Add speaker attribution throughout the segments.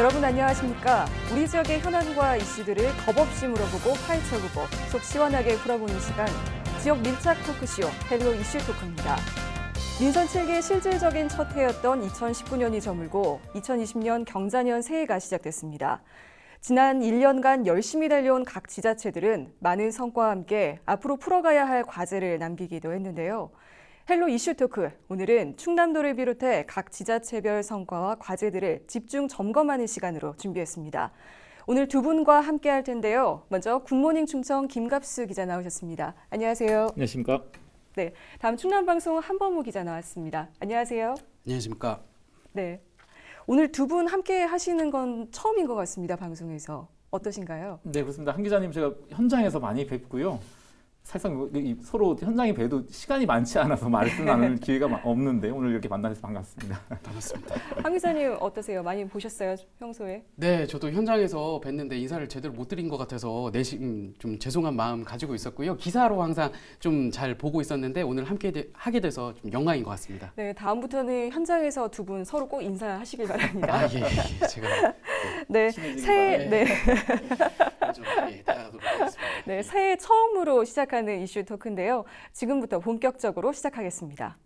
Speaker 1: 여러분 안녕하십니까? 우리 지역의 현안과 이슈들을 겁없이 물어보고 파헤쳐보고 속 시원하게 풀어보는 시간, 지역 밀착 토크쇼 헬로 이슈 토크입니다. 민선 7기의 실질적인 첫 해였던 2019년이 저물고 2020년 경자년 새해가 시작됐습니다. 지난 1년간 열심히 달려온 각 지자체들은 많은 성과와 함께 앞으로 풀어가야 할 과제를 남기기도 했는데요. 헬로 이슈 토크, 오늘은 충남도를 비롯해 각 지자체별 성과와 과제들을 집중 점검하는 시간으로 준비했습니다. 오늘 두 분과 함께 할 텐데요. 먼저 굿모닝 충청 김갑수 기자 나오셨습니다. 안녕하세요.
Speaker 2: 안녕하십니까?
Speaker 1: 네, 다음 충남방송 한범우 기자 나왔습니다. 안녕하세요.
Speaker 3: 안녕하십니까?
Speaker 1: 네, 오늘 두 분 함께 하시는 건 처음인 것 같습니다. 방송에서. 어떠신가요?
Speaker 2: 네, 그렇습니다. 한 기자님 제가 현장에서 많이 뵙고요. 사실상 서로 현장에 뵈도 시간이 많지 않아서 말씀 나눌 기회가 없는데 오늘 이렇게 만나서 반갑습니다.
Speaker 3: 반갑습니다.
Speaker 1: 한 기자님 어떠세요? 많이 보셨어요? 평소에?
Speaker 3: 네, 저도 현장에서 뵀는데 인사를 제대로 못 드린 것 같아서 내심 좀 죄송한 마음 가지고 있었고요. 기사로 항상 좀 잘 보고 있었는데 오늘 함께 하게 돼서 좀 영광인 것 같습니다.
Speaker 1: 네, 다음부터는 현장에서 두 분 서로 꼭 인사하시길 바랍니다.
Speaker 3: 아, 예. 제가
Speaker 1: 네, 새해
Speaker 3: 좀 다가가도록 하겠습니다.
Speaker 1: 네, 새해 처음으로 시작하는 이슈 토크인데요. 지금부터 본격적으로 시작하겠습니다.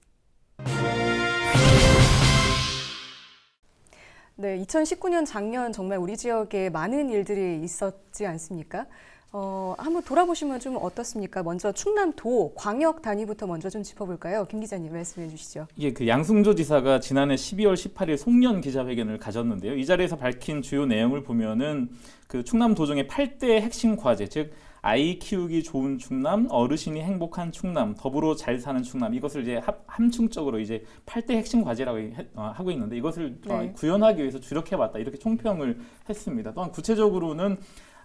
Speaker 1: 네, 2019년 작년 정말 우리 지역에 많은 일들이 있었지 않습니까? 한번 돌아보시면 좀 어떻습니까? 먼저 충남도 광역 단위부터 먼저 좀 짚어볼까요? 김 기자님 말씀해 주시죠.
Speaker 2: 예, 그 양승조 지사가 지난해 12월 18일 송년 기자회견을 가졌는데요. 이 자리에서 밝힌 주요 내용을 보면은 그 충남도정의 8대 핵심 과제, 즉 아이 키우기 좋은 충남, 어르신이 행복한 충남, 더불어 잘 사는 충남, 이것을 이제 함축적으로 이제 8대 핵심 과제라고 하고 있는데 이것을 구현하기 위해서 주력해봤다 이렇게 총평을 했습니다. 또한 구체적으로는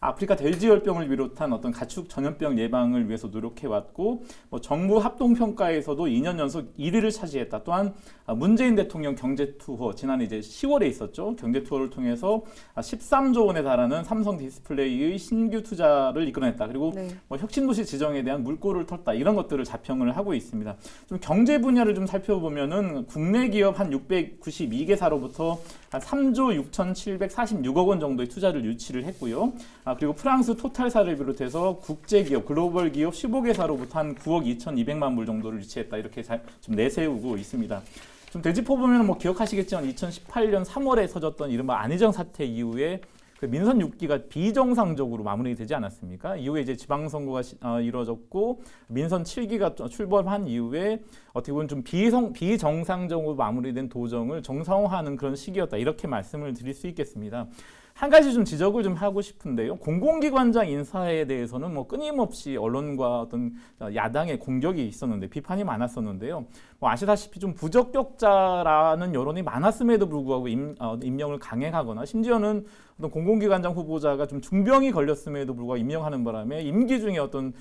Speaker 2: 아프리카 돼지열병을 비롯한 어떤 가축 전염병 예방을 위해서 노력해왔고, 정부 합동평가에서도 2년 연속 1위를 차지했다. 또한 문재인 대통령 경제투어, 지난해 이제 10월에 있었죠. 경제투어를 통해서 13조 원에 달하는 삼성 디스플레이의 신규 투자를 이끌어냈다. 그리고 혁신도시 지정에 대한 물꼬를 텄다. 이런 것들을 자평을 하고 있습니다. 좀 경제 분야를 좀 살펴보면은 국내 기업 한 692개사로부터 한 3조 6,746억 원 정도의 투자를 유치를 했고요. 그리고 프랑스 토탈사를 비롯해서 국제기업, 글로벌 기업 15개사로부터 한 9억 2,200만 불 정도를 유치했다. 이렇게 좀 내세우고 있습니다. 좀 되짚어보면 기억하시겠지만 2018년 3월에 터졌던 이른바 안희정 사태 이후에 그 민선 6기가 비정상적으로 마무리되지 않았습니까? 이후에 이제 지방선거가 이루어졌고 민선 7기가 출범한 이후에 어떻게 보면 좀 비정상적으로 마무리된 도정을 정상화하는 그런 시기였다. 이렇게 말씀을 드릴 수 있겠습니다. 한 가지 좀 지적을 좀 하고 싶은데요. 공공기관장 인사에 대해서는 끊임없이 언론과 어떤 야당의 공격이 있었는데 비판이 많았었는데요. 아시다시피 좀 부적격자라는 여론이 많았음에도 불구하고 임명을 강행하거나 심지어는 어떤 공공기관장 후보자가 좀 중병이 걸렸음에도 불구하고 임명하는 바람에 임기 중에 어떤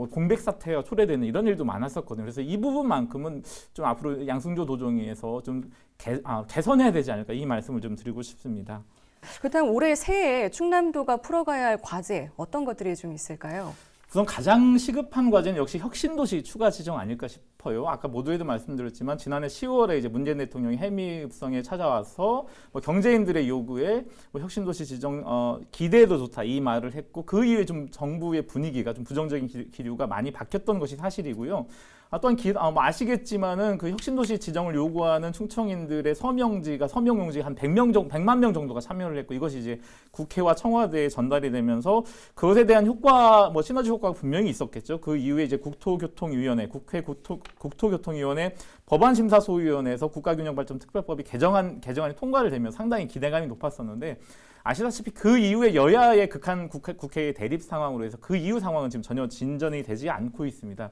Speaker 2: 공백 사태가 초래되는 이런 일도 많았었거든요. 그래서 이 부분만큼은 좀 앞으로 양승조 도정위에서 좀 개선해야 되지 않을까 이 말씀을 좀 드리고 싶습니다.
Speaker 1: 그렇다면 올해 새해에 충남도가 풀어가야 할 과제 어떤 것들이 좀 있을까요?
Speaker 2: 우선 가장 시급한 과제는 역시 혁신도시 추가 지정 아닐까 싶어요. 아까 모두에도 말씀드렸지만 지난해 10월에 이제 문재인 대통령이 해미읍성에 찾아와서 경제인들의 요구에 혁신도시 지정 기대도 좋다 이 말을 했고 그 이후에 좀 정부의 분위기가 좀 부정적인 기류가 많이 바뀌었던 것이 사실이고요. 또한 아시겠지만은 그 혁신도시 지정을 요구하는 충청인들의 서명용지가 한 100만 명 정도가 참여를 했고 이것이 이제 국회와 청와대에 전달이 되면서 그것에 대한 효과, 시너지 효과가 분명히 있었겠죠. 그 이후에 이제 국토교통위원회, 국회 국토교통위원회 법안심사소위원회에서 국가균형발전특별법이 개정안이 통과를 되면 상당히 기대감이 높았었는데 아시다시피 그 이후에 여야의 극한 국회의 대립 상황으로 해서 그 이후 상황은 지금 전혀 진전이 되지 않고 있습니다.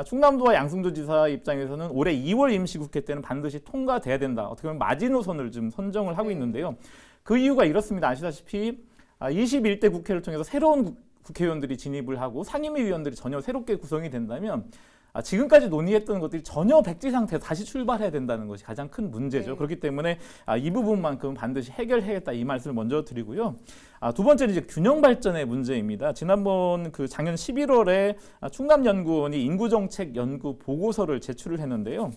Speaker 2: 충남도와 양승조 지사 입장에서는 올해 2월 임시국회 때는 반드시 통과돼야 된다. 어떻게 보면 마지노선을 좀 선정을 하고 있는데요. 그 이유가 이렇습니다. 아시다시피 21대 국회를 통해서 새로운 국회의원들이 진입을 하고 상임위 위원들이 전혀 새롭게 구성이 된다면 지금까지 논의했던 것들이 전혀 백지 상태에서 다시 출발해야 된다는 것이 가장 큰 문제죠. 그렇기 때문에 이 부분만큼은 반드시 해결해야겠다 이 말씀을 먼저 드리고요. 두 번째는 이제 균형 발전의 문제입니다. 지난번 작년 11월에 충남연구원이 인구정책 연구 보고서를 제출을 했는데요.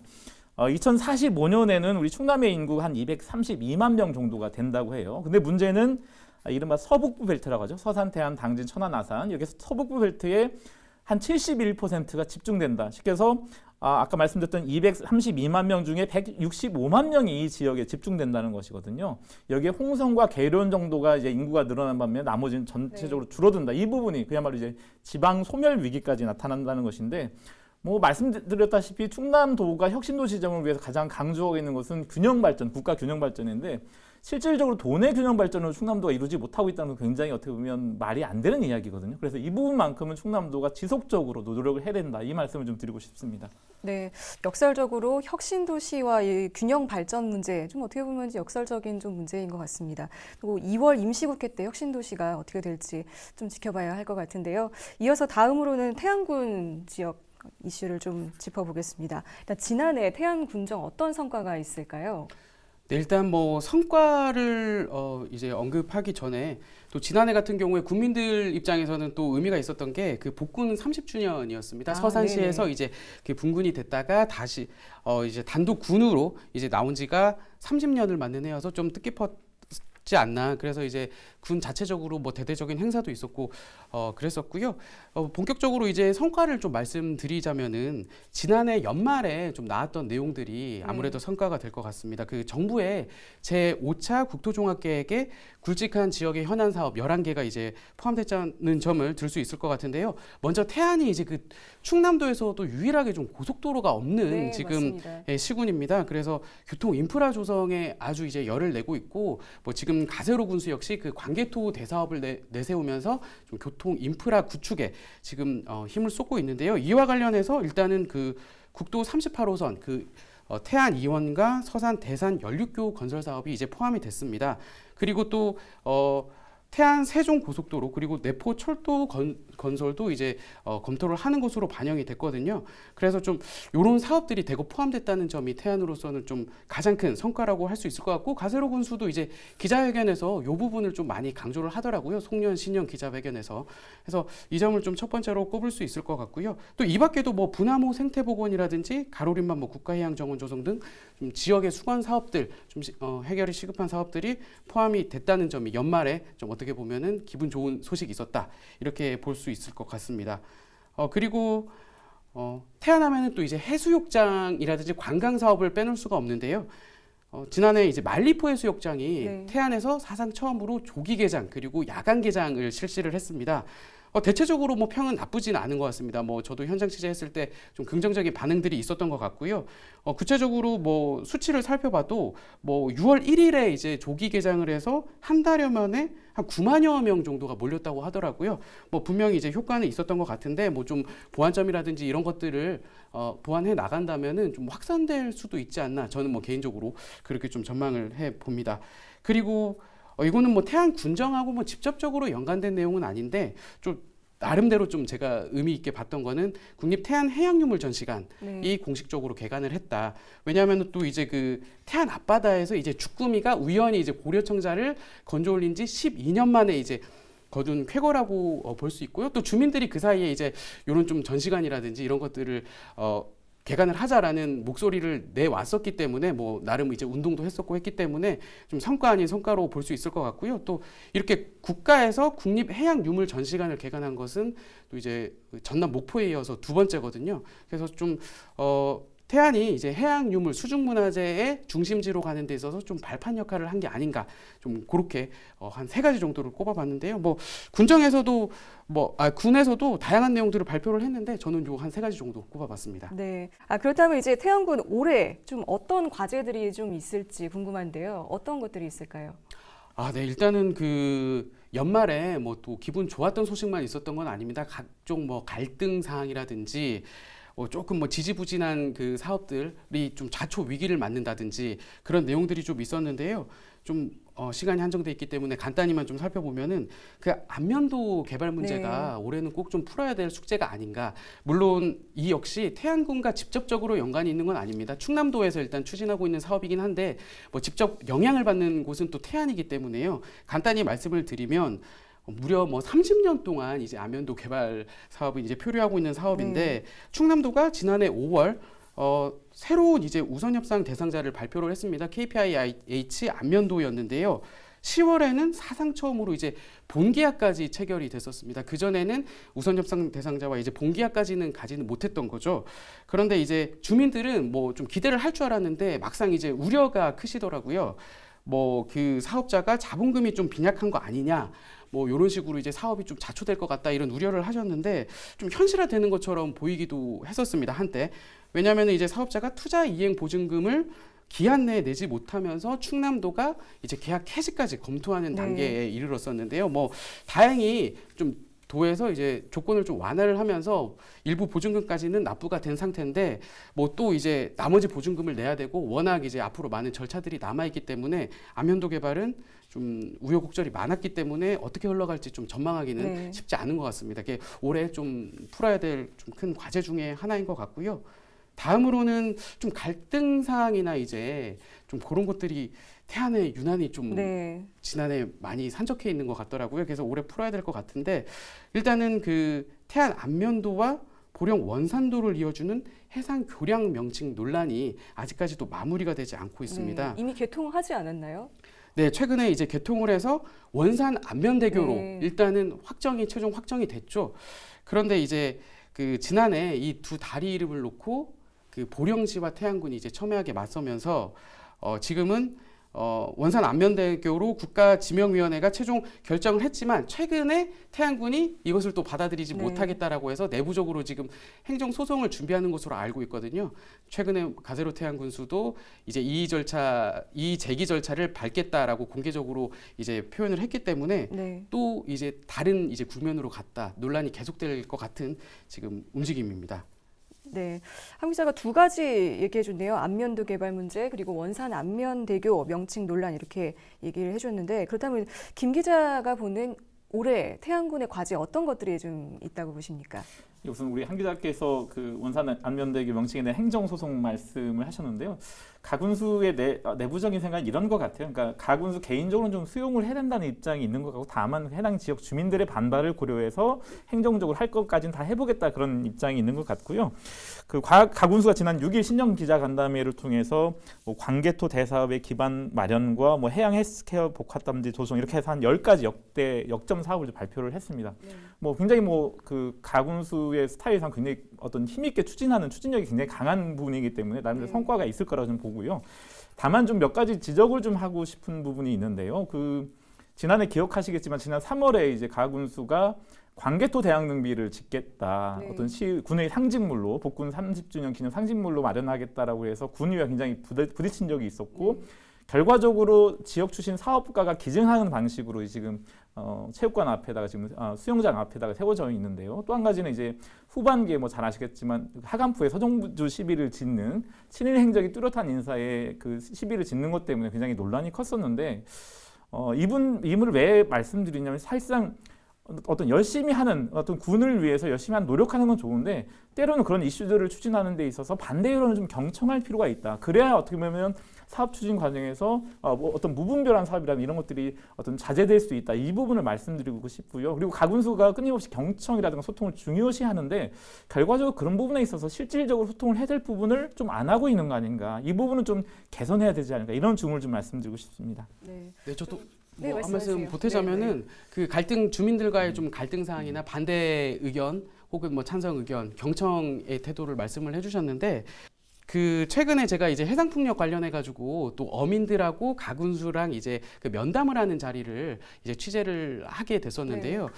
Speaker 2: 2045년에는 우리 충남의 인구가 한 232만 명 정도가 된다고 해요. 근데 문제는 이른바 서북부 벨트라고 하죠. 서산, 태안, 당진, 천안, 아산. 여기서 서북부 벨트에 한 71%가 집중된다. 쉽게서 아까 말씀드렸던 232만 명 중에 165만 명이 이 지역에 집중된다는 것이거든요. 여기에 홍성과 계룡 정도가 이제 인구가 늘어난 반면에 나머지는 전체적으로 줄어든다. 이 부분이 그야말로 이제 지방 소멸 위기까지 나타난다는 것인데, 뭐 말씀드렸다시피 충남도가 혁신도 지정을 위해서 가장 강조하고 있는 것은 균형 발전, 국가 균형 발전인데, 실질적으로 도내 균형 발전을 충남도가 이루지 못하고 있다는 건 굉장히 어떻게 보면 말이 안 되는 이야기거든요. 그래서 이 부분만큼은 충남도가 지속적으로 노력을 해야 된다. 이 말씀을 좀 드리고 싶습니다.
Speaker 1: 네, 역설적으로 혁신도시와 이 균형 발전 문제, 좀 어떻게 보면 역설적인 좀 문제인 것 같습니다. 그리고 2월 임시국회 때 혁신도시가 어떻게 될지 좀 지켜봐야 할 것 같은데요. 이어서 다음으로는 태안군 지역 이슈를 좀 짚어보겠습니다. 일단 지난해 태안 군정 어떤 성과가 있을까요?
Speaker 3: 네, 일단 뭐 성과를 이제 언급하기 전에 또 지난해 같은 경우에 국민들 입장에서는 또 의미가 있었던 게 그 복군 30주년이었습니다. 서산시에서
Speaker 1: 네네.
Speaker 3: 이제 그 분군이 됐다가 다시 이제 단독 군으로 이제 나온 지가 30년을 맞는 해여서 좀 뜻깊었지 않나. 그래서 이제 군 자체적으로 뭐 대대적인 행사도 있었고 그랬었고요. 본격적으로 이제 성과를 좀 말씀드리자면은 지난해 연말에 좀 나왔던 내용들이 아무래도 성과가 될 것 같습니다. 그 정부의 제5차 국토종합계획에 굵직한 지역의 현안 사업 11개가 이제 포함됐다는 점을 들 수 있을 것 같은데요. 먼저 태안이 이제 그 충남도에서도 유일하게 좀 고속도로가 없는
Speaker 1: 네,
Speaker 3: 지금
Speaker 1: 맞습니다.
Speaker 3: 시군입니다. 그래서 교통 인프라 조성에 아주 이제 열을 내고 있고, 뭐 지금 가세로 군수 역시 그 관계토 대사업을 내세우면서 좀 교통 인프라 구축에 지금 힘을 쏟고 있는데요. 이와 관련해서 일단은 그 국도 38호선 그 태안 이원과 서산 대산 연륙교 건설 사업이 이제 포함이 됐습니다. 그리고 또 태안 세종 고속도로 그리고 내포 철도 건설도 이제 검토를 하는 것으로 반영이 됐거든요. 그래서 좀 이런 사업들이 대거 포함됐다는 점이 태안으로서는 좀 가장 큰 성과라고 할 수 있을 것 같고, 가세로 군수도 이제 기자회견에서 이 부분을 좀 많이 강조를 하더라고요. 송년 신년 기자회견에서. 그래서 이 점을 좀 첫 번째로 꼽을 수 있을 것 같고요. 또 이 밖에도 뭐 분화모 생태복원이라든지 가로림만 뭐 국가해양정원 조성 등 좀 지역의 수건 사업들 좀 해결이 시급한 사업들이 포함이 됐다는 점이 연말에 좀 어떻게 보면은 기분 좋은 소식이 있었다, 이렇게 볼 수 있을 것 같습니다. 그리고 태안하면은 또 이제 해수욕장이라든지 관광 사업을 빼놓을 수가 없는데요. 지난해 이제 말리포 해수욕장이
Speaker 1: 네.
Speaker 3: 태안에서 사상 처음으로 조기 개장 그리고 야간 개장을 실시를 했습니다. 대체적으로 뭐 평은 나쁘지는 않은 것 같습니다. 뭐 저도 현장 취재했을 때 좀 긍정적인 반응들이 있었던 것 같고요. 구체적으로 뭐 수치를 살펴봐도 뭐 6월 1일에 이제 조기 개장을 해서 한 달여 만에 한 9만여 명 정도가 몰렸다고 하더라고요. 뭐 분명히 이제 효과는 있었던 것 같은데 뭐 좀 보완점이라든지 이런 것들을 보완해 나간다면은 좀 확산될 수도 있지 않나. 저는 뭐 개인적으로 그렇게 좀 전망을 해 봅니다. 그리고 이거는 뭐 태안 군정하고 뭐 직접적으로 연관된 내용은 아닌데 좀 나름대로 좀 제가 의미 있게 봤던 거는 국립 태안 해양유물 전시관이
Speaker 1: 네.
Speaker 3: 공식적으로 개관을 했다. 왜냐하면 또 이제 그 태안 앞바다에서 이제 주꾸미가 우연히 이제 고려청자를 건져 올린 지 12년 만에 이제 거둔 쾌거라고 볼 수 있고요. 또 주민들이 그 사이에 이제 이런 좀 전시관이라든지 이런 것들을 개관을 하자라는 목소리를 내왔었기 때문에 뭐 나름 이제 운동도 했었고 했기 때문에 좀 성과 아닌 성과로 볼 수 있을 것 같고요. 또 이렇게 국가에서 국립해양유물 전시관을 개관한 것은 또 이제 전남 목포에 이어서 두 번째거든요. 그래서 좀 태안이 이제 해양유물 수중문화재의 중심지로 가는 데 있어서 좀 발판 역할을 한 게 아닌가, 좀 그렇게 한 3가지 정도를 꼽아봤는데요. 뭐 군정에서도 군에서도 다양한 내용들을 발표를 했는데 저는 요 한 3가지 정도 꼽아봤습니다.
Speaker 1: 네. 그렇다면 이제 태안군 올해 좀 어떤 과제들이 좀 있을지 궁금한데요. 어떤 것들이 있을까요?
Speaker 3: 네, 일단은 그 연말에 뭐 또 기분 좋았던 소식만 있었던 건 아닙니다. 각종 뭐 갈등 사항이라든지 조금 뭐 지지부진한 그 사업들이 좀 자초 위기를 맞는다든지 그런 내용들이 좀 있었는데요. 좀 시간이 한정돼 있기 때문에 간단히만 좀 살펴보면은 그 안면도 개발 문제가
Speaker 1: 네.
Speaker 3: 올해는 꼭 좀 풀어야 될 숙제가 아닌가. 물론 이 역시 태안군과 직접적으로 연관이 있는 건 아닙니다. 충남도에서 일단 추진하고 있는 사업이긴 한데 뭐 직접 영향을 받는 곳은 또 태안이기 때문에요. 간단히 말씀을 드리면 무려 뭐 30년 동안 이제 안면도 개발 사업을 이제 표류하고 있는 사업인데 충남도가 지난해 5월 새로운 이제 우선 협상 대상자를 발표를 했습니다. KPIH 안면도였는데요. 10월에는 사상 처음으로 이제 본계약까지 체결이 됐었습니다. 그 전에는 우선 협상 대상자와 이제 본계약까지는 가지는 못했던 거죠. 그런데 이제 주민들은 뭐 좀 기대를 할 줄 알았는데 막상 이제 우려가 크시더라고요. 뭐 그 사업자가 자본금이 좀 빈약한 거 아니냐. 뭐 이런 식으로 이제 사업이 좀 자초될 것 같다 이런 우려를 하셨는데 좀 현실화되는 것처럼 보이기도 했었습니다 한때. 왜냐하면 이제 사업자가 투자 이행 보증금을 기한 내에 내지 못하면서 충남도가 이제 계약 해지까지 검토하는 단계에 이르렀었는데요. 뭐 다행히 좀 도에서 이제 조건을 좀 완화를 하면서 일부 보증금까지는 납부가 된 상태인데 뭐 또 이제 나머지 보증금을 내야 되고 워낙 이제 앞으로 많은 절차들이 남아 있기 때문에 안면도 개발은 좀 우여곡절이 많았기 때문에 어떻게 흘러갈지 좀 전망하기는 쉽지 않은 것 같습니다. 이게 올해 좀 풀어야 될 좀 큰 과제 중에 하나인 것 같고요. 다음으로는 좀 갈등 사항이나 이제 좀 그런 것들이 태안에 유난히 좀 지난해 많이 산적해 있는 것 같더라고요. 그래서 올해 풀어야 될 것 같은데 일단은 그 태안 안면도와 보령 원산도를 이어주는 해상 교량 명칭 논란이 아직까지도 마무리가 되지 않고 있습니다.
Speaker 1: 이미 개통하지 않았나요?
Speaker 3: 네, 최근에 이제 개통을 해서 원산 안면대교로 일단은 최종 확정이 됐죠. 그런데 이제 그 지난해 이 두 다리 이름을 놓고 그 보령시와 태안군이 이제 첨예하게 맞서면서 지금은 원산 안면대교로 국가지명위원회가 최종 결정을 했지만 최근에 태안군이 이것을 또 받아들이지 못하겠다라고 해서 내부적으로 지금 행정소송을 준비하는 것으로 알고 있거든요. 최근에 가세로 태안군수도 이제 이의 제기 절차를 밟겠다라고 공개적으로 이제 표현을 했기 때문에 또 이제 다른 이제 국면으로 갔다 논란이 계속될 것 같은 지금 움직임입니다.
Speaker 1: 네, 한 기자가 두 가지 얘기해 줬네요. 안면도 개발 문제 그리고 원산 안면대교 명칭 논란 이렇게 얘기를 해줬는데 그렇다면 김 기자가 보는 올해 태안군의 과제 어떤 것들이 좀 있다고 보십니까?
Speaker 2: 우선 우리 한 기자께서 그 원산 안면대교 명칭에 대한 행정소송 말씀을 하셨는데요. 가군수의 내부적인 생각은 이런 것 같아요. 그러니까 가군수 개인적으로는 좀 수용을 해야 된다는 입장이 있는 것 같고 다만 해당 지역 주민들의 반발을 고려해서 행정적으로 할 것까지는 다 해보겠다 그런 입장이 있는 것 같고요. 그 가군수가 지난 6일 신년 기자간담회를 통해서 뭐 광개토 대사업의 기반 마련과 뭐 해양 헬스케어 복합단지 조성 이렇게 해서 한 10가지 역점 사업을 발표를 했습니다. 뭐 굉장히 뭐 그 가군수의 스타일상 굉장히 어떤 힘있게 추진하는 추진력이 굉장히 강한 부분이기 때문에 나름대로 성과가 있을 거라고 좀 보고요. 다만 좀 몇 가지 지적을 좀 하고 싶은 부분이 있는데요. 그 지난해 기억하시겠지만 지난 3월에 이제 가군수가 광개토 대항능비를 짓겠다. 어떤 군의 상징물로 복군 30주년 기념 상징물로 마련하겠다라고 해서 군위와 굉장히 부딪힌 적이 있었고 결과적으로 지역 출신 사업가가 기증하는 방식으로 지금 체육관 앞에다가 지금 수영장 앞에다가 세워져 있는데요. 또 한 가지는 이제 후반기에 뭐 잘 아시겠지만 하간부에 서정주 시비를 짓는 친일 행적이 뚜렷한 인사의 그 시비를 짓는 것 때문에 굉장히 논란이 컸었는데 이분을 왜 말씀드리냐면 사실상 어떤 열심히 하는 어떤 군을 위해서 열심히 노력하는 건 좋은데 때로는 그런 이슈들을 추진하는 데 있어서 반대 여론을 좀 경청할 필요가 있다. 그래야 어떻게 보면 사업 추진 과정에서 뭐 어떤 무분별한 사업이라는 이런 것들이 어떤 자제될 수 있다. 이 부분을 말씀드리고 싶고요. 그리고 가군수가 끊임없이 경청이라든가 소통을 중요시하는데 결과적으로 그런 부분에 있어서 실질적으로 소통을 해야 될 부분을 좀 안 하고 있는 거 아닌가. 이 부분은 좀 개선해야 되지 않을까. 이런 주문을 좀 말씀드리고 싶습니다.
Speaker 3: 네, 저도
Speaker 1: 네,
Speaker 3: 한 말씀 보태자면은 그 갈등 주민들과의 좀 갈등 사항이나 반대 의견 혹은 뭐 찬성 의견, 경청의 태도를 말씀을 해주셨는데 그 최근에 제가 이제 해상풍력 관련해 가지고 또 어민들하고 가군수랑 이제 그 면담을 하는 자리를 이제 취재를 하게 됐었는데요.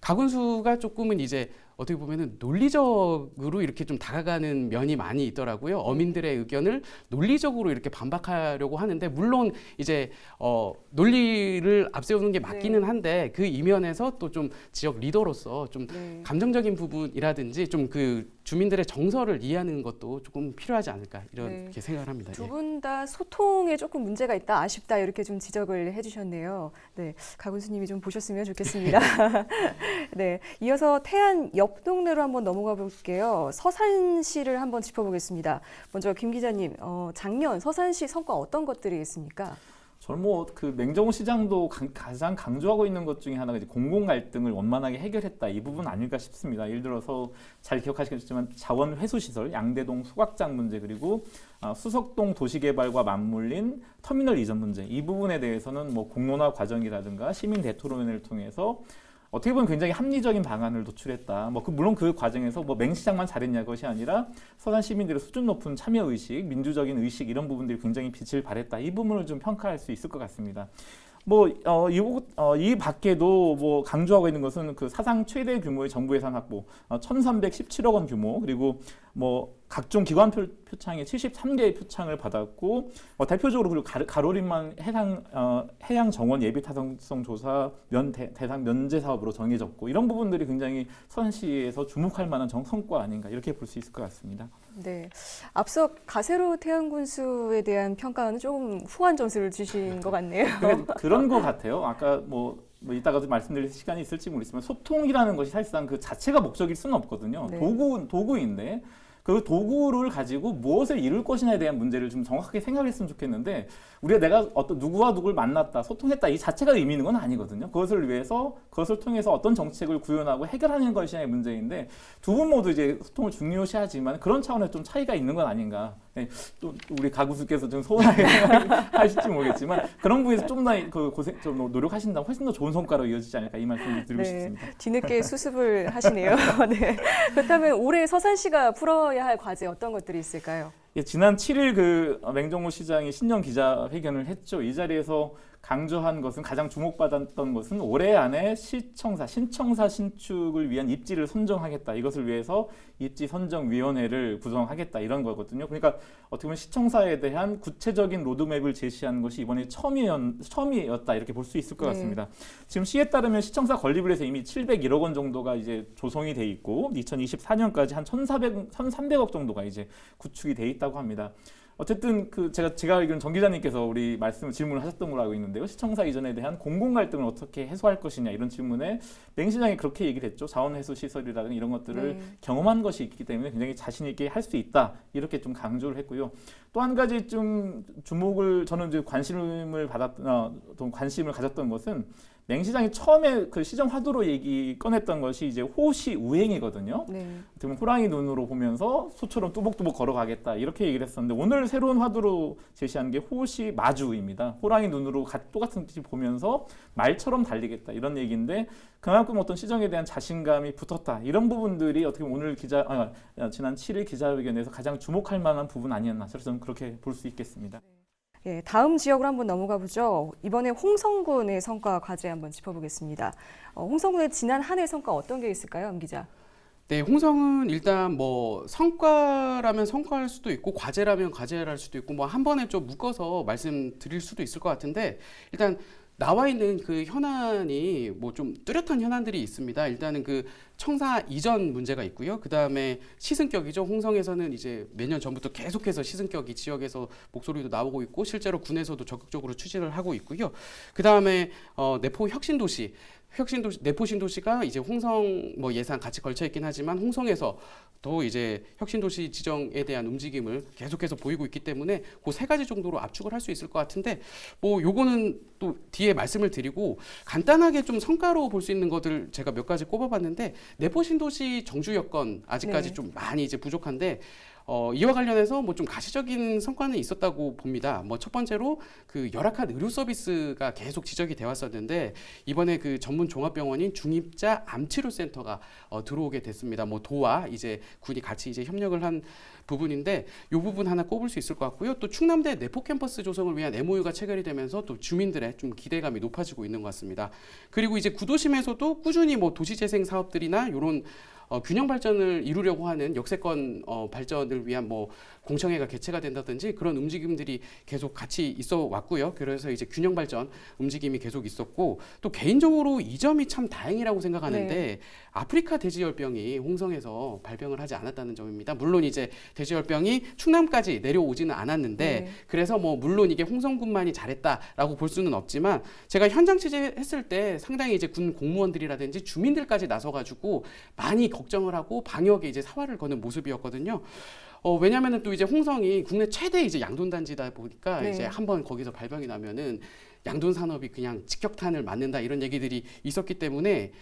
Speaker 3: 가군수가 조금은 이제 어떻게 보면은 논리적으로 이렇게 좀 다가가는 면이 많이 있더라고요. 어민들의 의견을 논리적으로 이렇게 반박하려고 하는데 물론 이제 논리를 앞세우는 게 맞기는 한데 그 이면에서 또 좀 지역 리더로서 좀 감정적인 부분이라든지 좀 그 주민들의 정서를 이해하는 것도 조금 필요하지 않을까 이렇게 생각을 합니다.
Speaker 1: 두 분 다 소통에 조금 문제가 있다, 아쉽다 이렇게 좀 지적을 해주셨네요. 네, 가군수님이 좀 보셨으면 좋겠습니다. 네, 이어서 태안 옆 동네로 한번 넘어가 볼게요. 서산시를 한번 짚어보겠습니다. 먼저 김 기자님, 작년 서산시 성과 어떤 것들이 있습니까?
Speaker 2: 저는 뭐 그 맹정호 시장도 가장 강조하고 있는 것 중에 하나가 이제 공공 갈등을 원만하게 해결했다 이 부분 아닐까 싶습니다. 예를 들어서 잘 기억하시겠지만 자원 회수 시설, 양대동 소각장 문제 그리고 수석동 도시개발과 맞물린 터미널 이전 문제 이 부분에 대해서는 뭐 공론화 과정이라든가 시민 대토론회를 통해서 어떻게 보면 굉장히 합리적인 방안을 도출했다. 물론 그 과정에서 맹시장만 잘했냐 것이 아니라 서산 시민들의 수준 높은 참여 의식, 민주적인 의식 이런 부분들이 굉장히 빛을 발했다. 이 부분을 좀 평가할 수 있을 것 같습니다. 이 밖에도 강조하고 있는 것은 그 사상 최대 규모의 정부 예산 확보, 1,317억 원 규모, 그리고 각종 기관 표창에 73개의 표창을 받았고, 대표적으로 그리고 가로림만 해양 정원 예비 타당성 조사 대상 면제 사업으로 정해졌고, 이런 부분들이 굉장히 서산시에서 주목할 만한 성과 아닌가 이렇게 볼 수 있을 것 같습니다.
Speaker 1: 네, 앞서 가세로 태양군수에 대한 평가는 조금 후한 점수를 주신 것 같네요.
Speaker 2: 그런 것 같아요. 아까 이따가도 말씀드릴 시간이 있을지 모르겠지만 소통이라는 것이 사실상 그 자체가 목적일 수는 없거든요.
Speaker 1: 네.
Speaker 2: 도구인데 그 도구를 가지고 무엇을 이룰 것이냐에 대한 문제를 좀 정확하게 생각했으면 좋겠는데 내가 누구와 누구를 만났다, 소통했다 이 자체가 의미 있는 건 아니거든요. 그것을 통해서 어떤 정책을 구현하고 해결하는 것이냐의 문제인데 두 분 모두 이제 소통을 중요시하지만 그런 차원에서 좀 차이가 있는 건 아닌가. 네, 또 우리 가구수께서 좀 소원하게 하실지 모르겠지만 그런 부분에서 좀 더 노력하신다면 훨씬 더 좋은 성과로 이어지지 않을까 이 말씀을 드리고 싶습니다.
Speaker 1: 뒤늦게 수습을 하시네요. 네. 그렇다면 올해 서산시가 풀어야 할 과제 어떤 것들이 있을까요?
Speaker 2: 예, 지난 7일 맹정호 시장이 신년 기자회견을 했죠. 이 자리에서 강조한 것은 가장 주목받았던 것은 올해 안에 신청사 신축을 위한 입지를 선정하겠다. 이것을 위해서 입지 선정위원회를 구성하겠다. 이런 거거든요. 그러니까 어떻게 보면 시청사에 대한 구체적인 로드맵을 제시한 것이 이번에 처음이었다. 이렇게 볼 수 있을 것 같습니다. 지금 시에 따르면 시청사 건립을 해서 이미 701억 원 정도가 이제 조성이 돼 있고 2024년까지 한 1,300억 정도가 이제 구축이 돼 있다고 합니다. 어쨌든 제가 알기로는 정 기자님께서 질문을 하셨던 걸로 알고 있는데요. 시청사 이전에 대한 공공 갈등을 어떻게 해소할 것이냐 이런 질문에 맹 시장이 그렇게 얘기를 했죠. 자원 회수 시설이라든가 이런 것들을 경험한 것이 있기 때문에 굉장히 자신 있게 할 수 있다 이렇게 좀 강조를 했고요. 또 한 가지 좀 저는 이제 관심을 가졌던 것은 맹 시장이 처음에 그 시정 화두로 꺼냈던 것이 이제 호시 우행이거든요. 네. 호랑이 눈으로 보면서 소처럼 뚜벅뚜벅 걸어가겠다 이렇게 얘기를 했었는데 오늘 새로운 화두로 제시한 게 호시 마주입니다. 호랑이 눈으로 똑같은 듯이 보면서 말처럼 달리겠다 이런 얘기인데 그만큼 어떤 시정에 대한 자신감이 붙었다 이런 부분들이 어떻게 보면 지난 7일 기자회견에서 가장 주목할 만한 부분 아니었나 저는 그렇게 볼 수 있겠습니다.
Speaker 1: 예, 다음 지역으로 한번 넘어가 보죠. 이번에 홍성군의 성과 과제 한번 짚어보겠습니다. 홍성군의 지난 한 해 성과 어떤 게 있을까요, 엄 기자?
Speaker 3: 네, 홍성은 일단 성과라면 성과할 수도 있고 과제라면 과제할 수도 있고 한 번에 좀 묶어서 말씀드릴 수도 있을 것 같은데 일단 나와 있는 그 현안이 좀 뚜렷한 현안들이 있습니다. 일단은 그 청사 이전 문제가 있고요. 그 다음에 시승격이죠. 홍성에서는 이제 몇 년 전부터 계속해서 시승격이 지역에서 목소리도 나오고 있고 실제로 군에서도 적극적으로 추진을 하고 있고요. 그 다음에 내포 혁신도시 내포 신도시가 이제 홍성 예산 같이 걸쳐 있긴 하지만 홍성에서 또 이제 혁신도시 지정에 대한 움직임을 계속해서 보이고 있기 때문에 그 세 가지 정도로 압축을 할 수 있을 것 같은데 요거는 또 뒤에 말씀을 드리고 간단하게 좀 성과로 볼 수 있는 것들 제가 몇 가지 꼽아봤는데 내포 신도시 정주 여건 아직까지 좀 많이 이제 부족한데 이와 관련해서 좀 가시적인 성과는 있었다고 봅니다. 첫 번째로 그 열악한 의료 서비스가 계속 지적이 되어 왔었는데 이번에 그 전문 종합병원인 중입자 암치료센터가 들어오게 됐습니다. 도와 이제 군이 같이 이제 협력을 한 부분인데 이 부분 하나 꼽을 수 있을 것 같고요. 또 충남대 내포 캠퍼스 조성을 위한 MOU가 체결이 되면서 또 주민들의 좀 기대감이 높아지고 있는 것 같습니다. 그리고 이제 구도심에서도 꾸준히 도시재생 사업들이나 이런 균형 발전을 이루려고 하는 역세권 발전을 위한 공청회가 개최가 된다든지 그런 움직임들이 계속 같이 있어 왔고요. 그래서 이제 균형 발전 움직임이 계속 있었고 또 개인적으로 이 점이 참 다행이라고 생각하는데 아프리카 돼지열병이 홍성에서 발병을 하지 않았다는 점입니다. 물론 이제 돼지열병이 충남까지 내려오지는 않았는데 그래서 물론 이게 홍성군만이 잘했다라고 볼 수는 없지만 제가 현장 취재했을 때 상당히 이제 군 공무원들이라든지 주민들까지 나서가지고 많이 걱정을 하고 방역에 이제 사활을 거는 모습이었거든요. 왜냐면은 또 이제 홍성이 국내 최대 이제 양돈 단지다 보니까
Speaker 1: 네.
Speaker 3: 이제 한번 거기서 발병이 나면은 양돈 산업이 그냥 직격탄을 맞는다 이런 얘기들이 있었기 때문에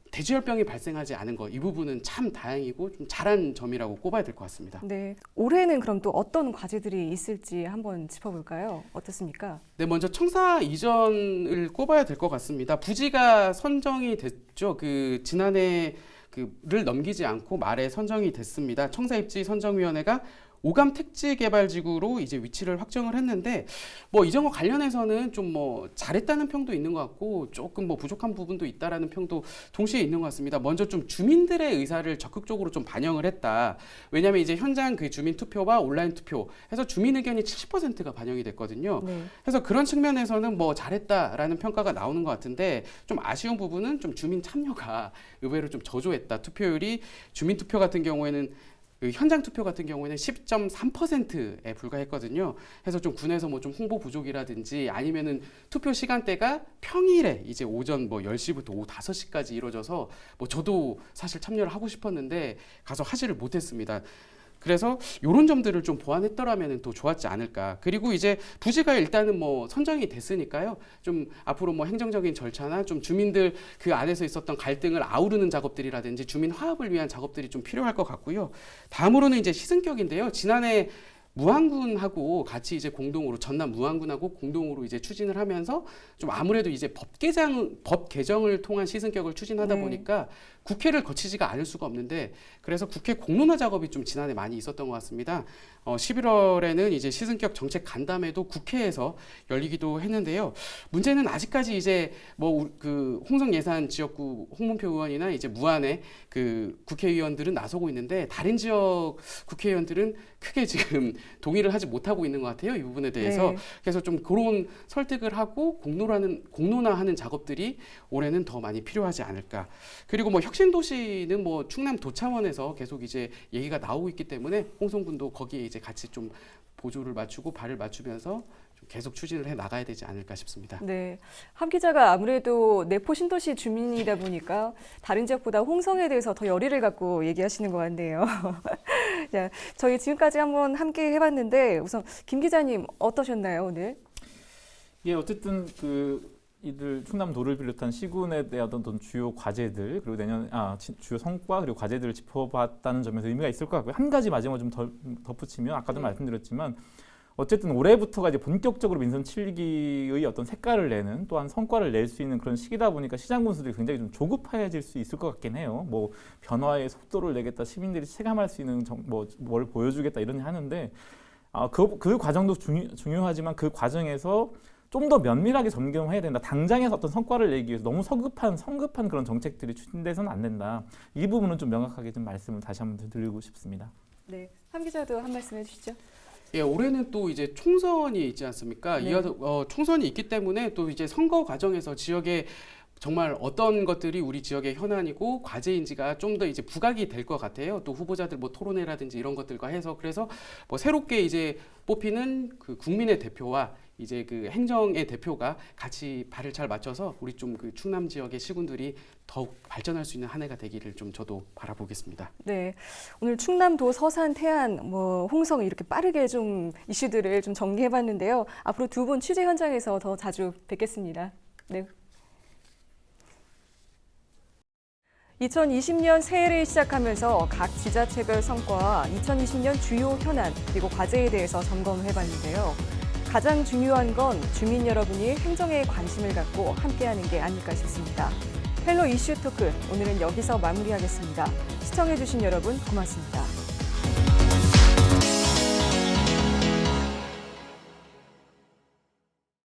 Speaker 3: 대지열병이 발생하지 않은 거 이 부분은 참 다행이고 좀 잘한 점이라고 꼽아야 될 것 같습니다.
Speaker 1: 네. 올해는 그럼 또 어떤 과제들이 있을지 한번 짚어볼까요? 어떻습니까?
Speaker 3: 네, 먼저 청사 이전을 꼽아야 될 것 같습니다. 부지가 선정이 됐죠. 그 지난해 그를 넘기지 않고 말에 선정이 됐습니다. 청사입지 선정위원회가 오감 택지개발지구로 이제 위치를 확정을 했는데 뭐 이전과 관련해서는 좀 뭐 잘했다는 평도 있는 것 같고 조금 뭐 부족한 부분도 있다라는 평도 동시에 있는 것 같습니다. 먼저 좀 주민들의 의사를 적극적으로 좀 반영을 했다. 왜냐하면 이제 현장 그 주민 투표와 온라인 투표 해서 주민 의견이 70%가 반영이 됐거든요.
Speaker 1: 네.
Speaker 3: 그래서 그런 측면에서는 뭐 잘했다라는 평가가 나오는 것 같은데 좀 아쉬운 부분은 좀 주민 참여가 의외로 좀 저조했다. 투표율이 주민 투표 같은 경우에는 그 현장 투표 같은 경우에는 10.3%에 불과했거든요. 그래서 좀 군에서 뭐 좀 홍보 부족이라든지 아니면은 투표 시간대가 평일에 이제 오전 뭐 10시부터 오후 5시까지 이루어져서 뭐 저도 사실 참여를 하고 싶었는데 가서 하지를 못했습니다. 그래서 이런 점들을 좀 보완했더라면 또 좋았지 않을까. 그리고 이제 부지가 일단은 뭐 선정이 됐으니까요. 좀 앞으로 뭐 행정적인 절차나 좀 주민들 그 안에서 있었던 갈등을 아우르는 작업들이라든지 주민 화합을 위한 작업들이 좀 필요할 것 같고요. 다음으로는 이제 시승격인데요. 지난해 무안군하고 같이 이제 공동으로 전남 무안군하고 공동으로 이제 추진을 하면서 좀 아무래도 이제 법 개정을 통한 시승격을 추진하다
Speaker 1: 네.
Speaker 3: 보니까 국회를 거치지가 않을 수가 없는데 그래서 국회 공론화 작업이 좀 지난해 많이 있었던 것 같습니다. 11월에는 이제 시승격 정책 간담회도 국회에서 열리기도 했는데요. 문제는 아직까지 이제 뭐 그 홍성 예산 지역구 홍문표 의원이나 이제 무안의 그 국회의원들은 나서고 있는데 다른 지역 국회의원들은 크게 지금 동의를 하지 못하고 있는 것 같아요. 이 부분에 대해서.
Speaker 1: 네.
Speaker 3: 그래서 좀 그런 설득을 하고 공론화하는 작업들이 올해는 더 많이 필요하지 않을까. 그리고 뭐 혁신도시는 뭐 충남도 차원에서 계속 이제 얘기가 나오고 있기 때문에 홍성군도 거기에 이제 같이 좀 보조를 맞추고 발을 맞추면서 좀 계속 추진을 해 나가야 되지 않을까 싶습니다.
Speaker 1: 네. 함 기자가 아무래도 내포 신도시 주민이다 보니까 다른 지역보다 홍성에 대해서 더 열의를 갖고 얘기하시는 것 같네요. 자, 저희 지금까지 한번 함께 해봤는데 우선 김 기자님 어떠셨나요, 오늘?
Speaker 2: 예, 어쨌든 이들 충남도를 비롯한 시군에 대한 어떤 주요 과제들 그리고 주요 성과 그리고 과제들을 짚어봤다는 점에서 의미가 있을 것 같고요. 한 가지 마지막으로 좀 덧붙이면 아까도 말씀드렸지만 어쨌든 올해부터가 이제 본격적으로 민선 7기의 어떤 색깔을 내는 또한 성과를 낼 수 있는 그런 시기다 보니까 시장 군수들이 굉장히 좀 조급해질 수 있을 것 같긴 해요. 뭐 변화의 속도를 내겠다, 시민들이 체감할 수 있는 뭘 보여주겠다 이런 하는데 그 과정도 중요하지만 그 과정에서 좀 더 면밀하게 점검해야 된다. 당장에서 어떤 성과를 내기 위해서 너무 성급한 그런 정책들이 추진돼서는 안 된다. 이 부분은 좀 명확하게 좀 말씀을 다시 한번 드리고 싶습니다.
Speaker 1: 네, 함 기자도 한 말씀 해주시죠.
Speaker 3: 예, 올해는 또 이제 총선이 있지 않습니까?
Speaker 1: 네.
Speaker 3: 이어서 총선이 있기 때문에 또 이제 선거 과정에서 지역에 정말 어떤 것들이 우리 지역의 현안이고 과제인지가 좀 더 이제 부각이 될 것 같아요. 또 후보자들 뭐 토론회라든지 이런 것들과 해서 그래서 뭐 새롭게 이제 뽑히는 그 국민의 대표와 이제 그 행정의 대표가 같이 발을 잘 맞춰서 우리 좀 그 충남 지역의 시군들이 더욱 발전할 수 있는 한 해가 되기를 좀 저도 바라보겠습니다.
Speaker 1: 네, 오늘 충남도 서산, 태안, 뭐 홍성 이렇게 빠르게 좀 이슈들을 좀 정리해봤는데요. 앞으로 두 분 취재 현장에서 더 자주 뵙겠습니다. 네. 2020년 새해를 시작하면서 각 지자체별 성과와 2020년 주요 현안 그리고 과제에 대해서 점검해봤는데요. 가장 중요한 건 주민 여러분이 행정에 관심을 갖고 함께하는 게 아닐까 싶습니다. 헬로 이슈 토크 오늘은 여기서 마무리하겠습니다. 시청해주신 여러분 고맙습니다.